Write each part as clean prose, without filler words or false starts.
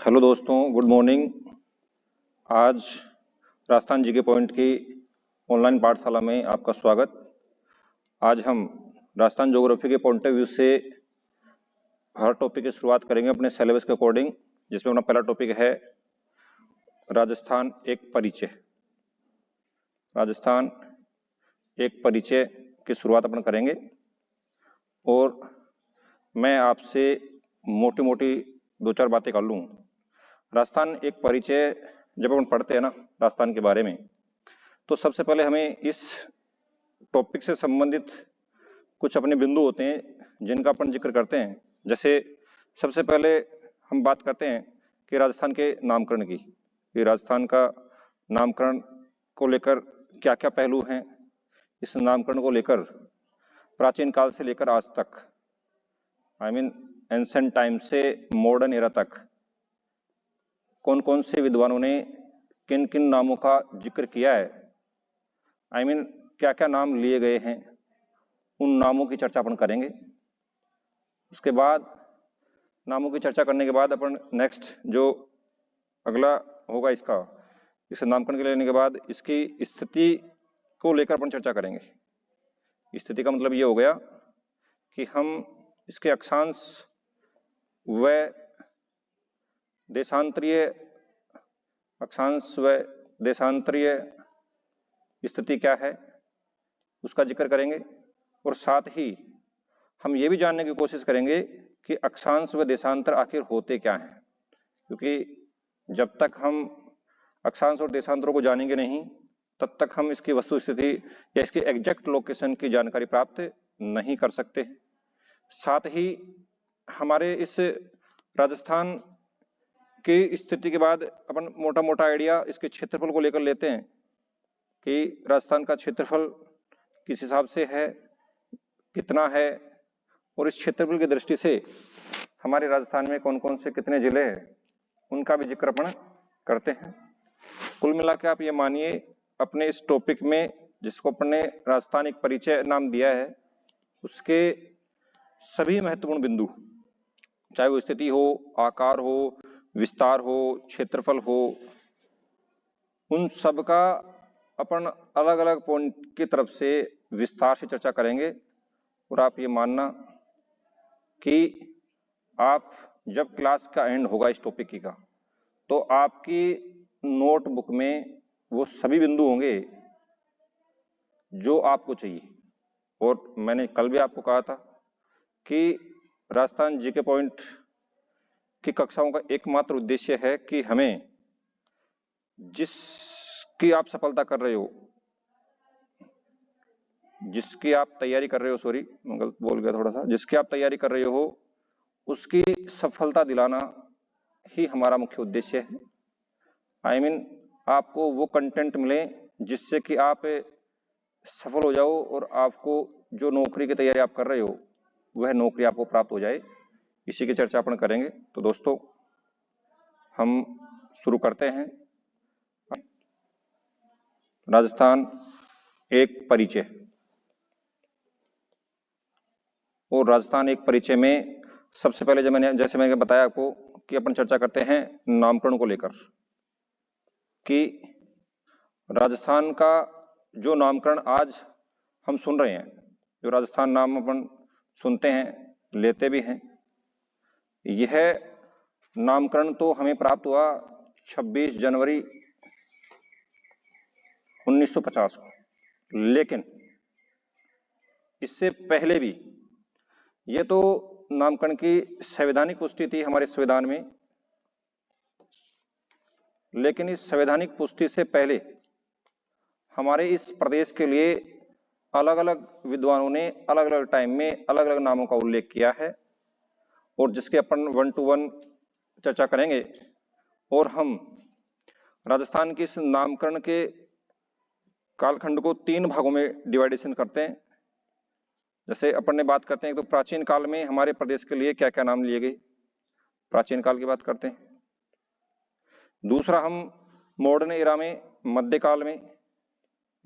Hello दोस्तों, good morning. आज Rajasthan GK point की ऑनलाइन पाठशाला में आपका स्वागत। आज हम राजस्थान ज्योग्राफी के पॉइंट ऑफ व्यू से हर टॉपिक की शुरुआत करेंगे अपने सिलेबस के अकॉर्डिंग, जिसमें अपना पहला टॉपिक है राजस्थान एक परिचय। राजस्थान एक परिचय की शुरुआत अपन करेंगे और मैं आपसे मोटी मोटी दो चार बातें कर लूँ। राजस्थान एक परिचय जब अपन पढ़ते हैं ना राजस्थान के बारे में, तो सबसे पहले हमें इस टॉपिक से संबंधित कुछ अपने बिंदु होते हैं जिनका अपन जिक्र करते हैं। जैसे सबसे पहले हम बात करते हैं कि राजस्थान के नामकरण की, कि राजस्थान का नामकरण को लेकर क्या क्या पहलू हैं। इस नामकरण को लेकर प्राचीन काल से लेकर आज तक, एंशिएंट टाइम से मॉडर्न एरा तक कौन कौन से विद्वानों ने किन किन नामों का जिक्र किया है, क्या क्या नाम लिए गए हैं, उन नामों की चर्चा अपन करेंगे। उसके बाद नामों की चर्चा करने के बाद अपन नेक्स्ट जो अगला होगा इस नामकरण के लेने के बाद इसकी स्थिति को लेकर अपन चर्चा करेंगे। स्थिति का मतलब ये हो गया कि हम इसके अक्षांश व देशांतरीय स्थिति क्या है उसका जिक्र करेंगे, और साथ ही हम ये भी जानने की कोशिश करेंगे कि अक्षांश व देशांतर आखिर होते क्या हैं, क्योंकि जब तक हम अक्षांश और देशांतरों को जानेंगे नहीं तब तक हम इसकी वस्तु स्थिति या इसके एग्जैक्ट लोकेशन की जानकारी प्राप्त नहीं कर सकते। साथ ही हमारे इस राजस्थान की स्थिति के बाद अपन मोटा मोटा आइडिया इसके क्षेत्रफल को लेकर लेते हैं कि राजस्थान का क्षेत्रफल किस हिसाब से है, कितना है, और इस क्षेत्रफल की दृष्टि से हमारे राजस्थान में कौन कौन से कितने जिले हैं उनका भी जिक्र अपन करते हैं। कुल मिला के आप ये मानिए अपने इस टॉपिक में जिसको अपन ने राजस्थान एक परिचय नाम दिया है, उसके सभी महत्वपूर्ण बिंदु, चाहे वो स्थिति हो, आकार हो, विस्तार हो, क्षेत्रफल हो, उन सब का अपन अलग अलग पॉइंट की तरफ से विस्तार से चर्चा करेंगे। और आप ये मानना कि आप जब क्लास का एंड होगा इस टॉपिक की का, तो आपकी नोटबुक में वो सभी बिंदु होंगे जो आपको चाहिए। और मैंने कल भी आपको कहा था कि राजस्थान जीके पॉइंट की कक्षाओं का एकमात्र उद्देश्य है कि हमें जिसकी आप सफलता कर रहे हो, जिसकी आप तैयारी कर रहे हो, मैं गलत बोल गया थोड़ा सा, जिसकी आप तैयारी कर रहे हो उसकी सफलता दिलाना ही हमारा मुख्य उद्देश्य है। आपको वो कंटेंट मिले जिससे कि आप सफल हो जाओ और आपको जो नौकरी की तैयारी आप कर रहे हो वह नौकरी आपको प्राप्त हो जाए। इसी की चर्चा अपन करेंगे। तो दोस्तों हम शुरू करते हैं राजस्थान एक परिचय। और राजस्थान एक परिचय में सबसे पहले जैसे मैंने बताया आपको कि अपन चर्चा करते हैं नामकरण को लेकर, कि राजस्थान का जो नामकरण आज हम सुन रहे हैं, जो राजस्थान नाम अपन सुनते हैं, लेते भी हैं, यह नामकरण तो हमें प्राप्त हुआ 26 जनवरी 1950 को, लेकिन इससे पहले भी यह तो नामकरण की संवैधानिक पुष्टि थी हमारे संविधान में, लेकिन इस संवैधानिक पुष्टि से पहले हमारे इस प्रदेश के लिए अलग अलग विद्वानों ने अलग अलग टाइम में अलग अलग नामों का उल्लेख किया है, और जिसके अपन 1 to 1 चर्चा करेंगे। और हम राजस्थान के इस नामकरण के कालखंड को 3 भागों में डिवाइडेशन करते हैं। जैसे अपन ने बात करते हैं तो प्राचीन काल में हमारे प्रदेश के लिए क्या क्या नाम लिए गए, प्राचीन काल की बात करते हैं। दूसरा हम मॉडर्न एरा में, मध्यकाल में,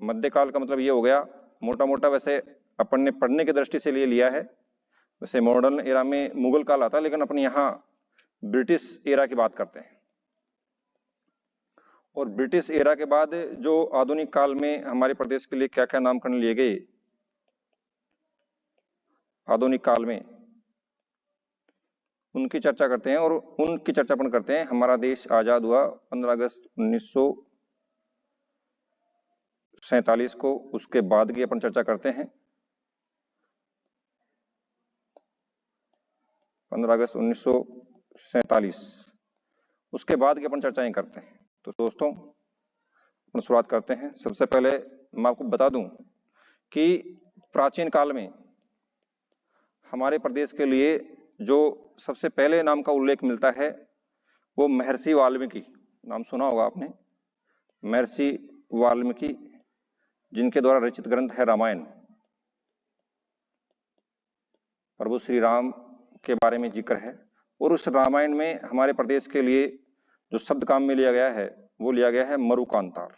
मध्यकाल का मतलब ये हो गया मोटा मोटा, वैसे अपन ने पढ़ने की दृष्टि से लिए लिया है, वैसे मॉडर्न एरा में मुगल काल आता है, लेकिन अपन यहाँ ब्रिटिश एरा की बात करते हैं। और ब्रिटिश एरा के बाद जो आधुनिक काल में हमारे प्रदेश के लिए क्या क्या नामकरण लिए गए आधुनिक काल में, उनकी चर्चा करते हैं। और उनकी चर्चा अपन करते हैं। हमारा देश आजाद हुआ 15 अगस्त 1947 को, उसके बाद की अपन चर्चा करते हैं। 15 अगस्त 1947, उसके बाद की अपन चर्चाएं करते हैं। तो दोस्तों अपन शुरुआत करते हैं। सबसे पहले मैं आपको बता दूं कि प्राचीन काल में हमारे प्रदेश के लिए जो सबसे पहले नाम का उल्लेख मिलता है वो महर्षि वाल्मीकि, नाम सुना होगा आपने, महर्षि वाल्मीकि, जिनके द्वारा रचित ग्रंथ है रामायण। प्रभु श्री राम के बारे में जिक्र है। और उस रामायण में हमारे प्रदेश के लिए जो शब्द काम में लिया गया है वो लिया गया है मरुकांतार।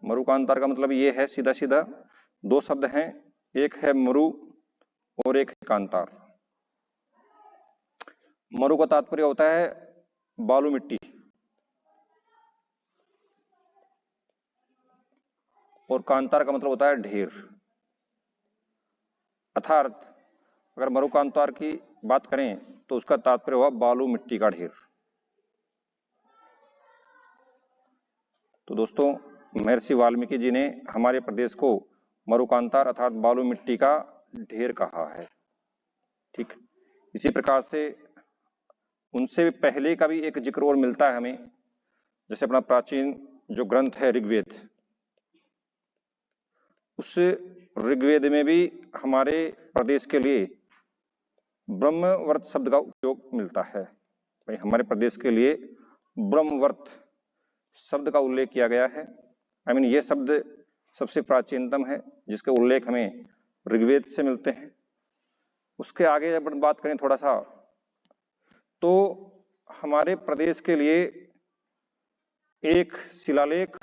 मरुकांतार का मतलब ये है, सीधा सीधा दो शब्द हैं, एक है मरु और एक है कांतार। मरु का तात्पर्य होता है बालू मिट्टी, और कांतार का मतलब होता है ढेर। अर्थात अगर मरुकांतार की बात करें तो उसका तात्पर्य हुआ बालू मिट्टी का ढेर। तो दोस्तों महर्षि वाल्मीकि जी ने हमारे प्रदेश को मरुकांतार अर्थात बालू मिट्टी का ढेर कहा है। ठीक, इसी प्रकार से उनसे पहले का भी एक जिक्र और मिलता है हमें। जैसे अपना प्राचीन जो ग्रंथ है ऋग्वेद, उस ऋग्वेद में भी हमारे प्रदेश के लिए ब्रह्मवर्त शब्द का उपयोग मिलता है। भाई हमारे प्रदेश के लिए ब्रह्मवर्त शब्द का उल्लेख किया गया है। ये शब्द सबसे प्राचीनतम है जिसके उल्लेख हमें ऋग्वेद से मिलते हैं। उसके आगे जब बात करें थोड़ा सा, तो हमारे प्रदेश के लिए एक शिलालेख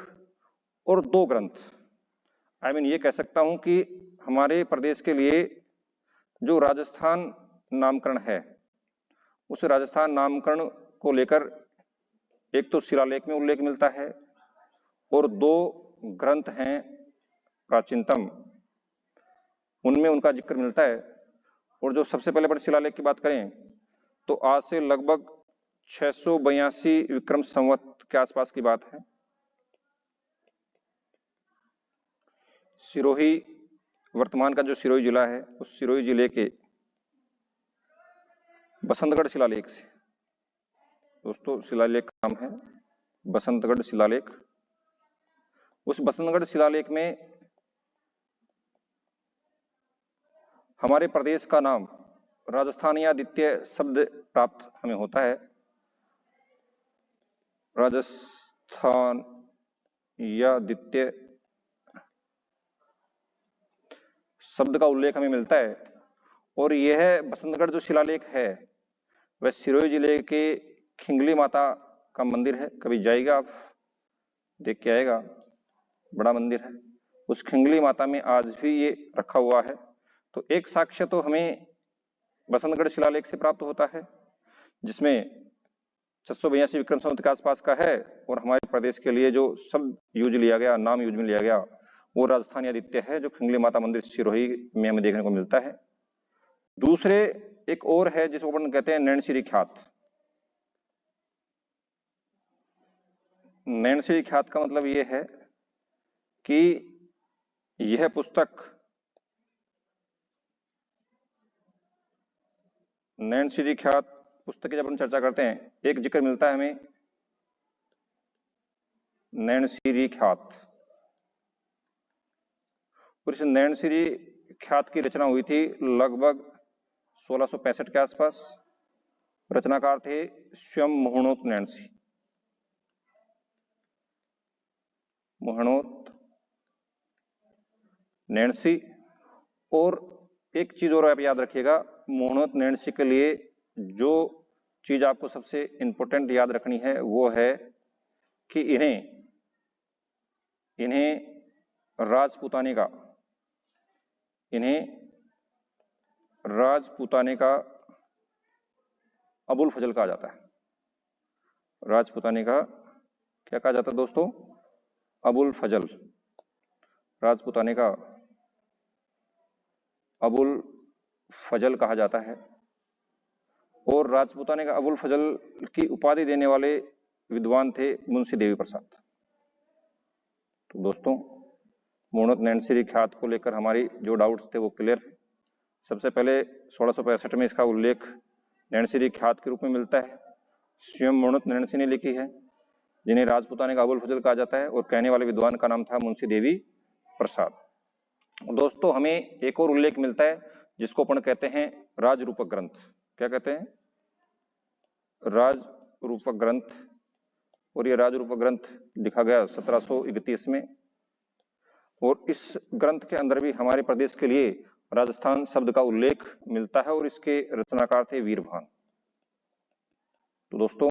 और दो ग्रंथ, ये कह सकता हूं कि हमारे प्रदेश के लिए जो राजस्थान नामकरण है, उस राजस्थान नामकरण को लेकर एक तो शिलालेख में उल्लेख मिलता है और दो ग्रंथ हैं प्राचीनतम, उनमें उनका जिक्र मिलता है। और जो सबसे पहले बड़े शिलालेख की बात करें तो आज से लगभग 682 विक्रम संवत के आसपास की बात है। सिरोही, वर्तमान का जो सिरोही जिला है, उस सिरोही जिले के बसंतगढ़ शिलालेख से, दोस्तों शिलालेख का नाम है बसंतगढ़ शिलालेख। उस बसंतगढ़ शिलालेख में हमारे प्रदेश का नाम राजस्थानियादित्य शब्द प्राप्त हमें होता है। राजस्थानियादित्य शब्द का उल्लेख हमें मिलता है। और यह बसंतगढ़ जो शिलालेख है वह सिरोही जिले के खिंगली माता का मंदिर है। कभी जाइएगा आप, देख के आएगा, बड़ा मंदिर है। उस खिंगली माता में आज भी ये रखा हुआ है। तो एक साक्ष्य तो हमें बसंतगढ़ शिलालेख से प्राप्त होता है जिसमें 682 विक्रम संवत के आसपास का है। और हमारे प्रदेश के लिए जो शब्द यूज लिया गया, नाम यूज में लिया गया, वो राजस्थानियादित्य है, जो खिंगली माता मंदिर सिरोही में हमें देखने को मिलता है। दूसरे एक और है जिसको अपन कहते हैं नैनसिरी ख्यात। नैनसिरी ख्यात का मतलब ये है कि यह पुस्तक नैनसिरी ख्यात पुस्तक की जब हम चर्चा करते हैं, एक जिक्र मिलता है हमें नैनसिरी ख्यात। और इस नैनसिरी ख्यात की रचना हुई थी लगभग 1665 के आसपास। रचनाकार थे स्वयं मोहनोत नैनसी, मोहनोत नैनसी। और एक चीज और आप याद रखिएगा, मोहनोत नैनसी के लिए जो चीज आपको सबसे इंपॉर्टेंट याद रखनी है वो है कि इन्हें राजपूतानी का, इन्हें राजपूताने का अबुल फजल कहा जाता है। राजपूताने का क्या कहा जाता है दोस्तों? अबुल फजल। राजपूताने का अबुल फजल कहा जाता है। और राजपूताने का अबुल फजल की उपाधि देने वाले विद्वान थे मुंशी देवी प्रसाद। तो दोस्तों मोहम्मद नैनसी ख्यात को लेकर हमारी जो डाउट्स थे वो क्लियर है। सबसे पहले 1665 में इसका उल्लेख नैनसी ख्यात के रूप में मिलता है, स्वयं मोहम्मद नैनसी ने लिखी है, जिन्हें राजपूताने का अबुल फजल कहा जाता है, और कहने वाले विद्वान का नाम था मुंशी देवी प्रसाद। दोस्तों हमें एक और उल्लेख मिलता है जिसको अपन कहते हैं राजरूपक ग्रंथ। क्या कहते हैं? राजरूपक ग्रंथ। और ये राजरूपक ग्रंथ लिखा गया 1731 में, और इस ग्रंथ के अंदर भी हमारे प्रदेश के लिए राजस्थान शब्द का उल्लेख मिलता है, और इसके रचनाकार थे वीरभान। तो दोस्तों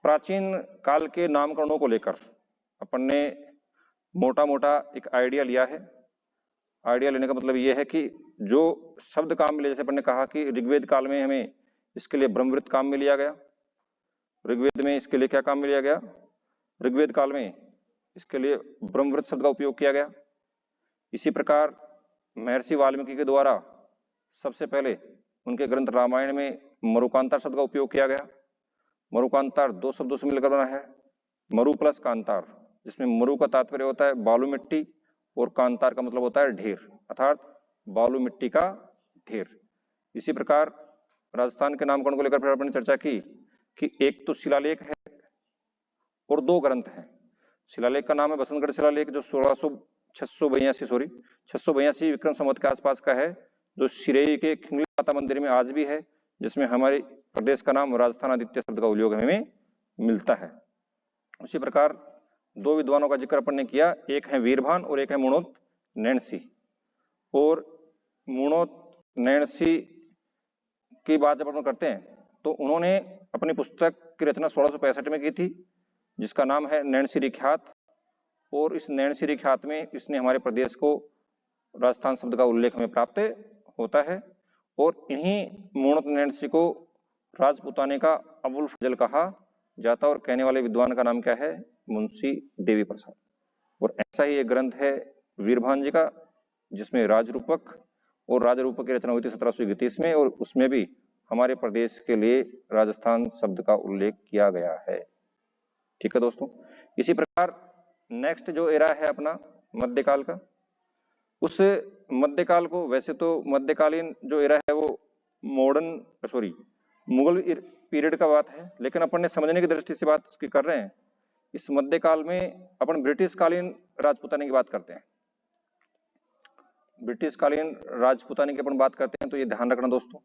प्राचीन काल के नामकरणों को लेकर अपन ने मोटा मोटा एक आइडिया लिया है। आइडिया लेने का मतलब यह है कि जो शब्द काम मिले, जैसे अपन ने कहा कि ऋग्वेद काल में हमें इसके लिए ब्रह्मवृत काम में लिया गया। ऋग्वेद में इसके लिए क्या काम में लिया गया? ऋग्वेद काल में इसके लिए ब्रह्मवृत शब्द का उपयोग किया गया। इसी प्रकार महर्षि वाल्मीकि के द्वारा सबसे पहले उनके ग्रंथ रामायण में मरुकांतार शब्द का उपयोग किया गया। मरुकांतार दो शब्दों से मिलकर बना है, मरु प्लस कांतार, जिसमें मरु का तात्पर्य होता है बालू मिट्टी और कांतार का मतलब होता है ढेर, अर्थात बालू मिट्टी का ढेर। इसी प्रकार राजस्थान के नामकरण को लेकर फिर आपने चर्चा की कि एक तो शिलालेख है और दो ग्रंथ हैं। शिलालेख का नाम है बसंतगढ़ शिलालेख, जो 682 विक्रम संवत के आसपास का है, जो सिरई के खिंगली माता मंदिर में आज भी है, जिसमें हमारे प्रदेश का नाम राजस्थान आदित्य शब्द का उल्लेख हमें मिलता है। उसी प्रकार दो विद्वानों का जिक्र अपन ने किया, एक है वीरभान और एक है मुणोत नैनसी। और मुणोत नैनसी की बात जब अपन करते हैं तो उन्होंने अपनी पुस्तक की रचना 1665 में की थी, जिसका नाम है नैनसी ख्यात। और इस नैनसी ख्यात में इसने हमारे प्रदेश को राजस्थान शब्द का उल्लेख हमें प्राप्त होता है। और इन्हीं मुणोत नैनसी को राजपूताने का अबुल फजल कहा जाता, और कहने वाले विद्वान का नाम क्या है? मुंशी देवी प्रसाद। और ऐसा ही एक ग्रंथ है वीरभान जी का, जिसमें राजरूपक और राजरूपक की रचना हुई थी 1731 में, और उसमें भी हमारे प्रदेश के लिए राजस्थान शब्द का उल्लेख किया गया है। ठीक है दोस्तों। इसी प्रकार नेक्स्ट जो एरा है अपना मध्यकाल का, उस मध्यकाल को, वैसे तो मध्यकालीन जो एरा है वो मुगल पीरियड का बात है, लेकिन अपन ने समझने की दृष्टि से बात इसकी कर रहे हैं। इस मध्यकाल में अपन ब्रिटिश कालीन राजपूताने की बात करते हैं। ब्रिटिश कालीन राजपूताने की अपन बात करते हैं तो ये ध्यान रखना दोस्तों,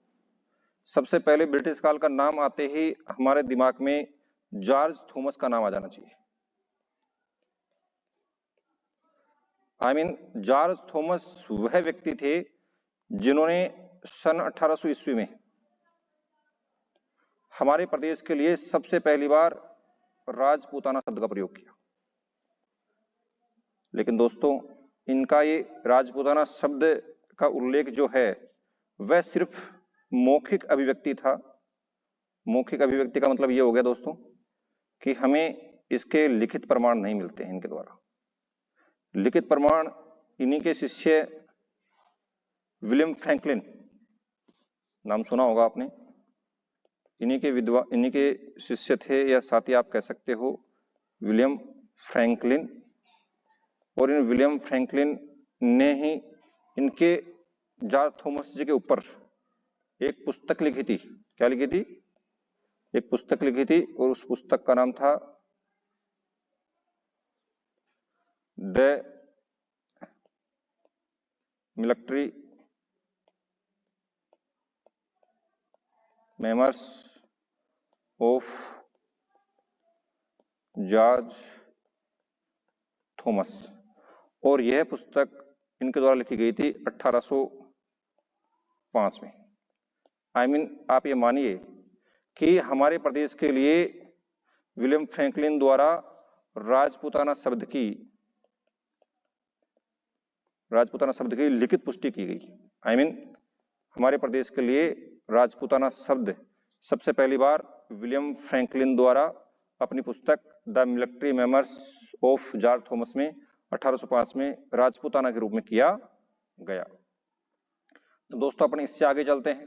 सबसे पहले ब्रिटिश काल का नाम आते ही हमारे दिमाग में जॉर्ज थॉमस का नाम आ जाना चाहिए। जॉर्ज थॉमस वह व्यक्ति थे जिन्होंने सन 1800 ईस्वी में हमारे प्रदेश के लिए सबसे पहली बार राजपूताना शब्द का प्रयोग किया। लेकिन दोस्तों इनका ये राजपूताना शब्द का उल्लेख जो है वह सिर्फ मौखिक अभिव्यक्ति था। मौखिक अभिव्यक्ति का मतलब ये हो गया दोस्तों कि हमें इसके लिखित प्रमाण नहीं मिलते हैं इनके द्वारा। लिखित प्रमाण इन्हीं के शिष्य विलियम फ्रैंकलिन, नाम सुना होगा आपने, इन्हीं के शिष्य थे, या साथी आप कह सकते हो, विलियम फ्रैंकलिन। और इन विलियम फ्रैंकलिन ने ही इनके जॉर्ज थॉमस जी के ऊपर एक पुस्तक लिखी थी। क्या लिखी थी? एक पुस्तक लिखी थी, और उस पुस्तक का नाम था the military memoirs of George Thomas. और यह पुस्तक इनके द्वारा लिखी गई थी 1805 में। आप ये मानिए कि हमारे प्रदेश के लिए विलियम फ्रैंकलिन द्वारा राजपूताना शब्द की लिखित पुष्टि की गई। हमारे प्रदेश के लिए राजपूताना शब्द सबसे पहली बार विलियम फ्रैंकलिन द्वारा अपनी पुस्तक the military memoirs of George Thomas में 1805 में राजपूताना के रूप में किया गया। दोस्तों अपन इससे आगे चलते हैं।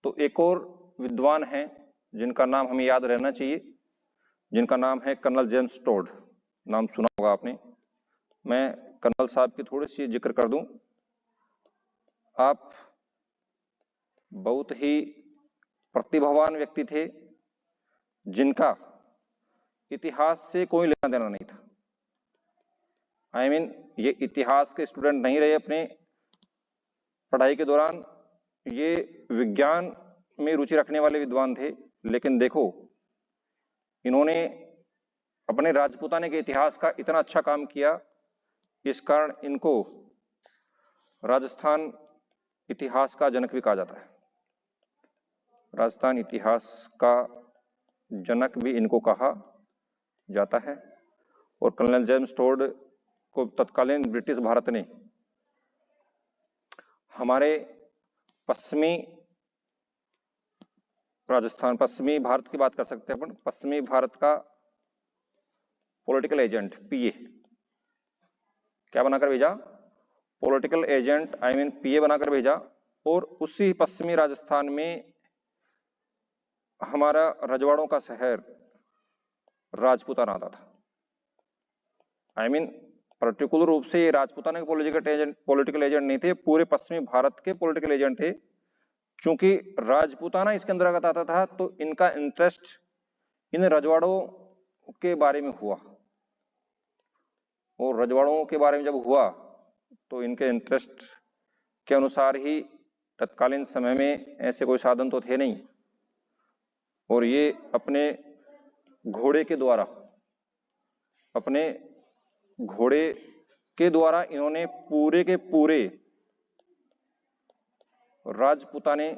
तो एक और विद्वान हैं जिनका नाम हमें याद रहना चाहिए, जिनका नाम है कर्नल जेम्स टोड। नाम सुना होगा आपने। मैं कर्नल साहब की थोड़ी सी जिक्र कर दूं। आप बहुत ही प्रतिभावान व्यक्ति थे, जिनका इतिहास से कोई लेना देना नहीं था। ये इतिहास के स्टूडेंट नहीं रहे अपने पढ़ाई के दौरान, ये विज्ञान में रुचि रखने वाले विद्वान थे। लेकिन देखो, इन्होंने अपने राजपूताने के इतिहास का इतना अच्छा काम किया, इस कारण इनको राजस्थान इतिहास का जनक भी कहा जाता है। राजस्थान इतिहास का जनक भी इनको कहा जाता है। और कर्नल जेम्स टोड को तत्कालीन ब्रिटिश भारत ने हमारे पश्चिमी राजस्थान, पश्चिमी भारत की बात कर सकते हैं अपन, पश्चिमी भारत का पॉलिटिकल एजेंट, पीए, क्या बनाकर भेजा? पॉलिटिकल एजेंट, पीए बनाकर भेजा। और उसी पश्चिमी राजस्थान में हमारा रजवाड़ों का शहर राजपूताना आता था। पर्टिकुलर रूप से ये राजपूताना के पॉलिटिकल एजेंट नहीं थे, पूरे पश्चिमी भारत के पॉलिटिकल एजेंट थे। क्योंकि राजपूताना इसके अंतर्गत आता था, तो इनका इंटरेस्ट इन रजवाड़ों के बारे में हुआ। और रजवाड़ों के बारे में जब हुआ तो इनके इंटरेस्ट के अनुसार ही, तत्कालीन समय में ऐसे कोई साधन तो थे नहीं, और ये अपने घोड़े के द्वारा इन्होंने पूरे के पूरे राजपूताने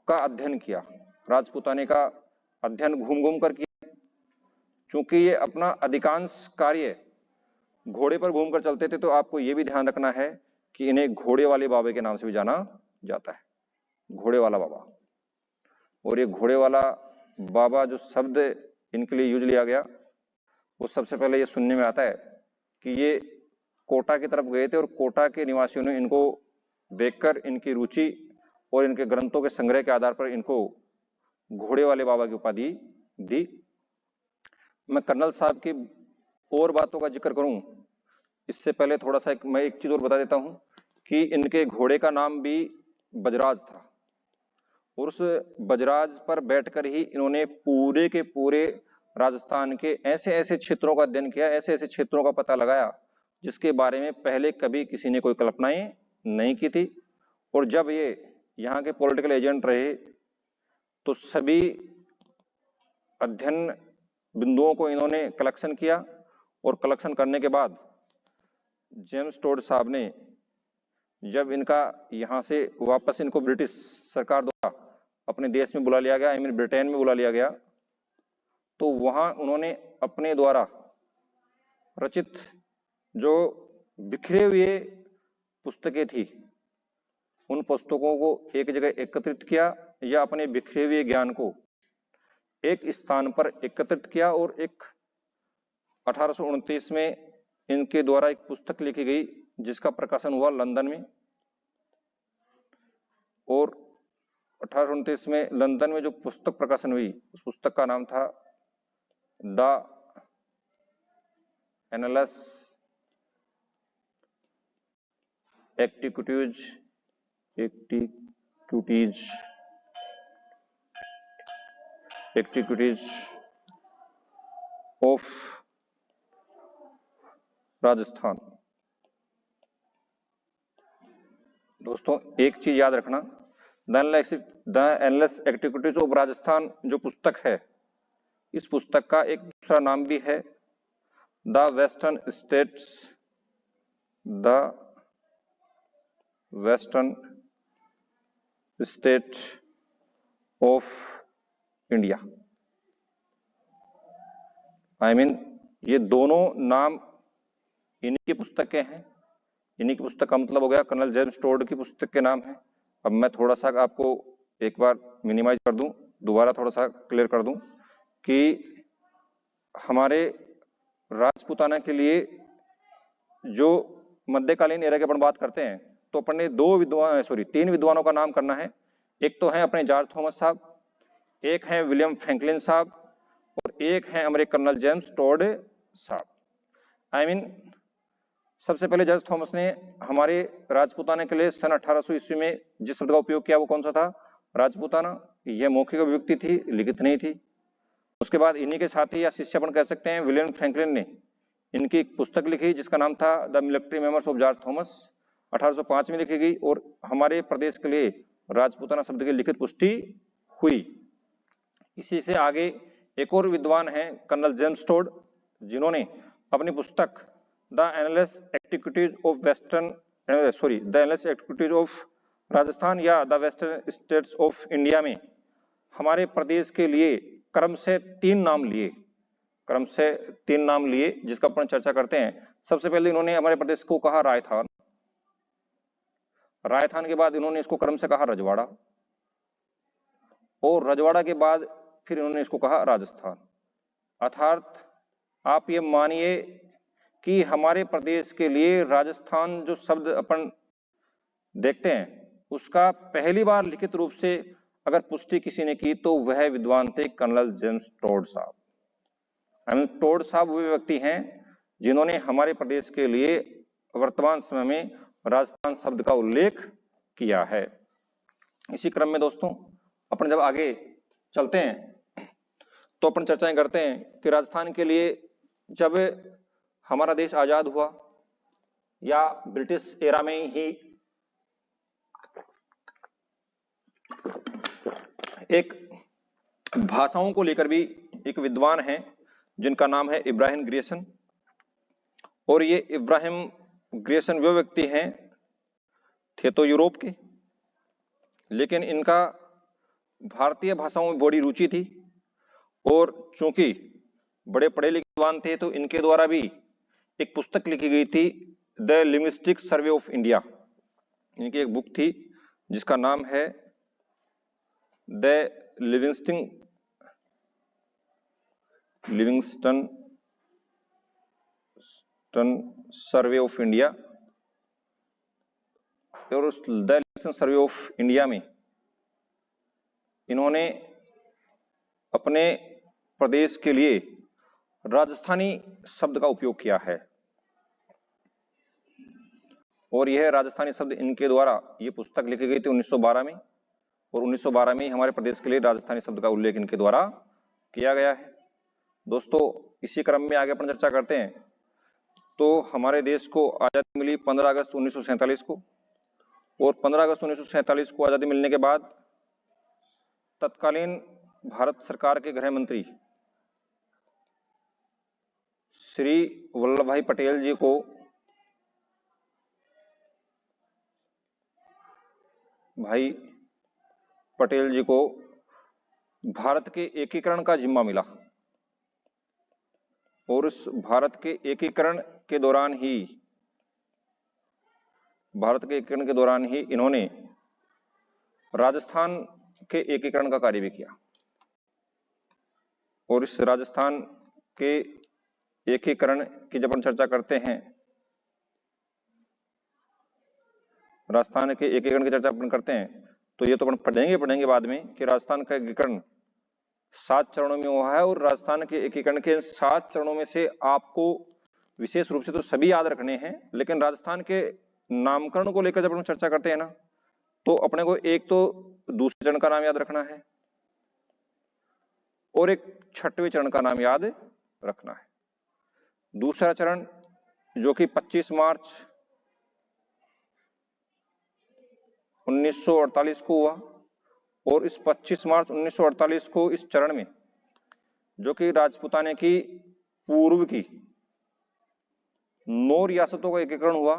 का अध्ययन किया। राजपूताने का अध्ययन घूम घूम कर किया, क्योंकि ये अपना अधिकांश कार्य घोड़े पर घूमकर चलते थे। तो आपको यह भी ध्यान रखना है कि इन्हें घोड़े वाले बाबे के नाम से भी जाना जाता है, घोड़े वाला बाबा। और ये घोड़े वाला बाबा जो शब्द इनके लिए यूज लिया गया, वो सबसे पहले ये सुनने में आता है कि ये कोटा की तरफ गए थे, और कोटा के निवासियों ने इनको देखकर इनकी रुचि और इनके ग्रंथों के संग्रह के आधार पर इनको घोड़े वाले बाबा की उपाधि दी। मैं कर्नल साहब की और बातों का जिक्र करूं, इससे पहले थोड़ा सा मैं एक चीज और बता देता हूं कि इनके घोड़े का नाम भी बजराज था। और उस बजराज पर बैठकर ही इन्होंने पूरे के पूरे राजस्थान के ऐसे ऐसे क्षेत्रों का अध्ययन किया, ऐसे ऐसे क्षेत्रों का पता लगाया जिसके बारे में पहले कभी किसी ने कोई कल्पनाएं नहीं की थी। और जब ये यहाँ के पॉलिटिकल एजेंट रहे, तो सभी अध्ययन बिंदुओं को इन्होंने कलेक्शन किया। और कलेक्शन करने के बाद जेम्स टोड साहब ने, जब इनका यहाँ से वापस इनको ब्रिटिश सरकार द्वारा अपने देश में बुला लिया गया, ब्रिटेन में बुला लिया गया, तो वहां उन्होंने अपने द्वारा रचित जो बिखरे हुए पुस्तकें थी, उन पुस्तकों को एक जगह एकत्रित किया, या अपने बिखरे हुए ज्ञान को एक स्थान पर एकत्रित किया। और एक 1829 में इनके द्वारा एक पुस्तक लिखी गई, जिसका प्रकाशन हुआ लंदन में। और 1829 में लंदन में जो पुस्तक प्रकाशन हुई, उस पुस्तक का नाम था द एनालस एक्टिविटीज ऑफ राजस्थान। दोस्तों एक चीज याद रखना, द एनालस एक्टिविटीज ऑफ राजस्थान जो पुस्तक है, इस पुस्तक का एक दूसरा नाम भी है the western state of India. ये दोनों नाम इनकी पुस्तकें हैं, इन्हीं की पुस्तक का मतलब हो गया, कर्नल जेम्स टोड की पुस्तक के नाम है। अब मैं थोड़ा सा आपको एक बार मिनिमाइज कर दूं, दोबारा थोड़ा सा क्लियर कर दूं कि हमारे राजपूताना के लिए जो मध्यकालीन एरा की अपन बात करते हैं तो अपन ने तीन विद्वानों का नाम करना है। एक तो है अपने जॉर्ज थॉमस साहब, एक है विलियम फ्रैंकलिन साहब और एक है हमारे कर्नल जेम्स टोड साहब। सबसे पहले जॉर्ज थॉमस ने हमारे राजपूताना के लिए सन 1800 ईस्वी में जिस शब्द का उपयोग किया वो कौन सा था? राजपूताना। यह मौखिक अभिव्यक्ति थी, लिखित नहीं थी। उसके बाद इन्हीं के साथी या शिष्य अपन कह सकते हैं विलियम फ्रैंकलिन ने इनकी एक पुस्तक लिखी जिसका नाम था the military memoirs of George Thomas, 1805 में लिखी गई और हमारे प्रदेश के लिए राजपूताना शब्द की लिखित पुष्टि हुई। इसी से आगे एक और विद्वान हैं कर्नल जेम्स टोड, जिन्होंने अपनी पुस्तक the annals antiquities of Rajasthan या the western states of India में हमारे प्रदेश के लिए क्रम से तीन नाम लिए जिसका अपन चर्चा करते हैं। सबसे पहले इन्होंने हमारे प्रदेश को कहा रायथान, रायथान के बाद इन्होंने इसको क्रम से कहा रजवाड़ा और रजवाड़ा के बाद फिर इन्होंने इसको कहा राजस्थान। अर्थात आप ये मानिए कि हमारे प्रदेश के लिए राजस्थान जो शब्द अपन देखते हैं उसका पहली बार लिखित रूप से अगर पुष्टि किसी ने की तो वह विद्वान थे कर्नल जेम्स टोड साहब। टोड साहब वे व्यक्ति हैं जिन्होंने हमारे प्रदेश के लिए वर्तमान समय में राजस्थान शब्द का उल्लेख किया है। इसी क्रम में दोस्तों अपन जब आगे चलते हैं तो अपन चर्चाएं करते हैं कि राजस्थान के लिए जब हमारा देश आजाद हुआ या ब्रिटिश एरा में ही एक भाषाओं को लेकर भी एक विद्वान हैं जिनका नाम है इब्राहिम ग्रियर्सन। और ये इब्राहिम ग्रियर्सन वे व्यक्ति हैं, थे तो यूरोप के, लेकिन इनका भारतीय भाषाओं में बड़ी रुचि थी और चूंकि बड़े पढ़े लिखे विद्वान थे तो इनके द्वारा भी एक पुस्तक लिखी गई थी the linguistic survey of India. इनकी एक बुक थी जिसका नाम है the Livingstone survey of India. और उस the Livingstone survey of India में इन्होंने अपने प्रदेश के लिए राजस्थानी शब्द का उपयोग किया है और यह राजस्थानी शब्द इनके द्वारा ये पुस्तक लिखी गई थी 1912 में और 1912 में हमारे प्रदेश के लिए राजस्थानी शब्द का उल्लेख इनके द्वारा किया गया है। दोस्तों इसी क्रम में आगे अपन चर्चा करते हैं तो हमारे देश को आजादी मिली 15 अगस्त 1947 को और 15 अगस्त 1947 को आजादी मिलने के बाद तत्कालीन भारत सरकार के गृह मंत्री श्री वल्लभ भाई पटेल जी को भारत के एकीकरण का जिम्मा मिला और उस भारत के एकीकरण के दौरान ही इन्होंने राजस्थान के एकीकरण का कार्य भी किया। और इस राजस्थान के एकीकरण की जब हम चर्चा करते हैं, राजस्थान के एकीकरण की चर्चा अपन करते हैं तो ये तो अपन पढ़ेंगे बाद में कि राजस्थान का एकीकरण 7 चरणों में हुआ है और राजस्थान के एकीकरण के 7 चरणों में से आपको विशेष रूप से तो सभी याद रखने हैं, लेकिन राजस्थान के नामकरण को लेकर जब हम चर्चा करते हैं ना तो अपने को एक तो दूसरे चरण का नाम याद रखना है और एक 6वें चरण का नाम याद रखना है। दूसरा चरण जो कि 25 मार्च 1948 को हुआ और इस 25 मार्च 1948 को इस चरण में जो कि राजपूताने की पूर्व की 9 रियासतों का एकीकरण हुआ।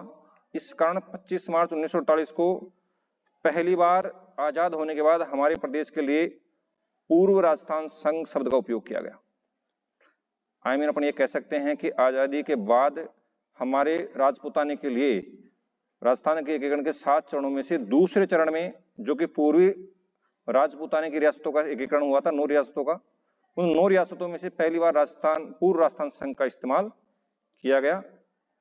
इस कारण 25 मार्च 1948 को पहली बार आजाद होने के बाद हमारे प्रदेश के लिए पूर्व राजस्थान संघ शब्द का उपयोग किया गया। अपन ये कह सकते हैं कि आजादी के बाद हमारे राजपूताने के लिए राजस्थान के एकीकरण के 7 चरणों में से दूसरे चरण में, जो कि पूर्वी राजपूताने की रियासतों का एकीकरण हुआ था, 9 रियासतों का, उन 9 रियासतों में से पहली बार पूर्व राजस्थान संघ का इस्तेमाल किया गया।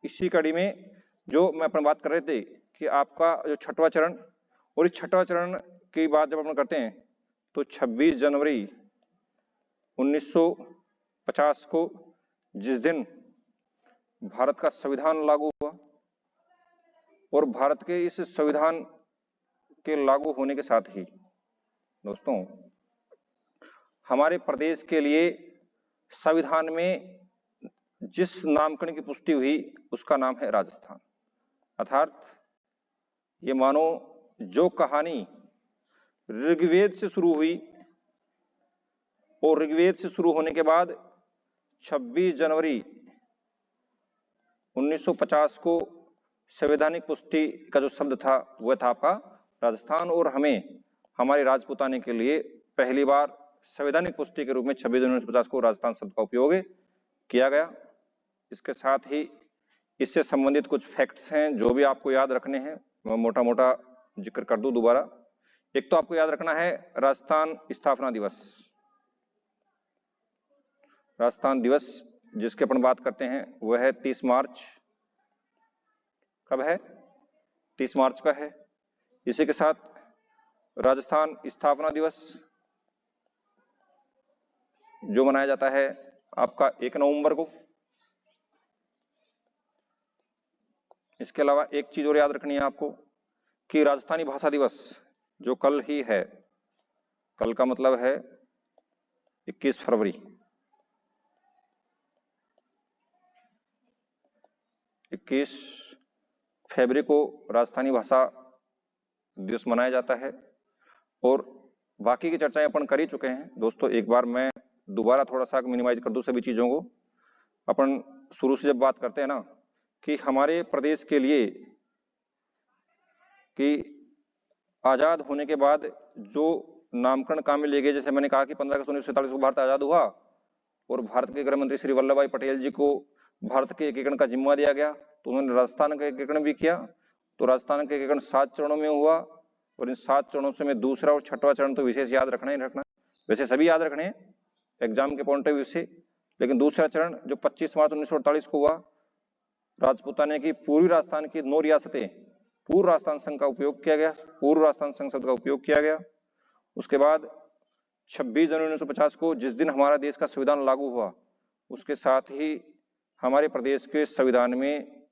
इसी कड़ी में जो मैं अपन बात कर रहे थे कि आपका जो 6वां चरण, और इस 6वां चरण की बात जब अपन करते हैं तो 26 जनवरी 1950 को, जिस दिन भारत का संविधान लागू हुआ, और भारत के इस संविधान के लागू होने के साथ ही दोस्तों हमारे प्रदेश के लिए संविधान में जिस नामकरण की पुष्टि हुई उसका नाम है राजस्थान। अर्थात ये मानो जो कहानी ऋग्वेद से शुरू हुई और ऋग्वेद से शुरू होने के बाद 26 जनवरी 1950 को संवैधानिक पुष्टि का जो शब्द था वह था आपका राजस्थान, और हमें हमारे राजपूताने के लिए पहली बार संवैधानिक पुष्टि के रूप में 26 जनवरी 1950 को राजस्थान शब्द का उपयोग किया गया। इसके साथ ही इससे संबंधित कुछ फैक्ट्स हैं जो भी आपको याद रखने हैं, मैं मोटा मोटा जिक्र कर दूं दोबारा। एक तो आपको याद रखना है राजस्थान स्थापना दिवस। राजस्थान दिवस जिसके अपन बात करते हैं वह है 30 मार्च। कब है? 30 मार्च का है। इसी के साथ राजस्थान स्थापना दिवस जो मनाया जाता है आपका 1 नवंबर को। इसके अलावा एक चीज और याद रखनी है आपको कि राजस्थानी भाषा दिवस जो कल ही है, कल का मतलब है 21 फरवरी, 21 फरवरी को राजस्थानी भाषा दिवस मनाया जाता है। और बाकी की चर्चाएं अपन कर ही चुके हैं दोस्तों। एक बार मैं दोबारा थोड़ा सा मिनिमाइज कर दूं सभी चीजों को। अपन शुरू से जब बात करते हैं ना कि हमारे प्रदेश के लिए कि आजाद होने के बाद जो नामकरण काम में लिए गए, जैसे मैंने कहा कि 15 अगस्त 1947 को भारत आजाद हुआ और भारत के गृह मंत्री श्री वल्लभ भाई पटेल जी को भारत के एकीकरण का जिम्मा दिया गया, तो उन्होंने राजस्थान का एकीकरण भी किया। तो राजस्थान का एकीकरण 7 चरणों में हुआ, और इन 7 चरणों से में दूसरा और 6वां चरण तो विशेष याद रखना ही रखना, वैसे सभी याद रखने हैं एग्जाम के पॉइंट ऑफ व्यू से, लेकिन दूसरा चरण जो 25 मार्च 1948 को हुआ, राजपूताने की पूर्वी राजस्थान की 9 रियासतें पूर्व राजस्थान संघ का उपयोग किया गया, पूर्व राजस्थान संघ शब्द का उपयोग किया गया। उसके बाद 26 जनवरी 1950 को जिस दिन हमारा देश का संविधान लागू हुआ, उसके साथ ही हमारे प्रदेश के संविधान में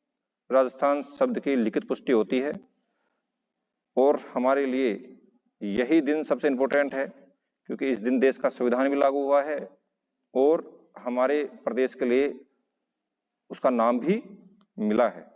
राजस्थान शब्द की लिखित पुष्टि होती है। और हमारे लिए यही दिन सबसे इंपॉर्टेंट है क्योंकि इस दिन देश का संविधान भी लागू हुआ है और हमारे प्रदेश के लिए उसका नाम भी मिला है।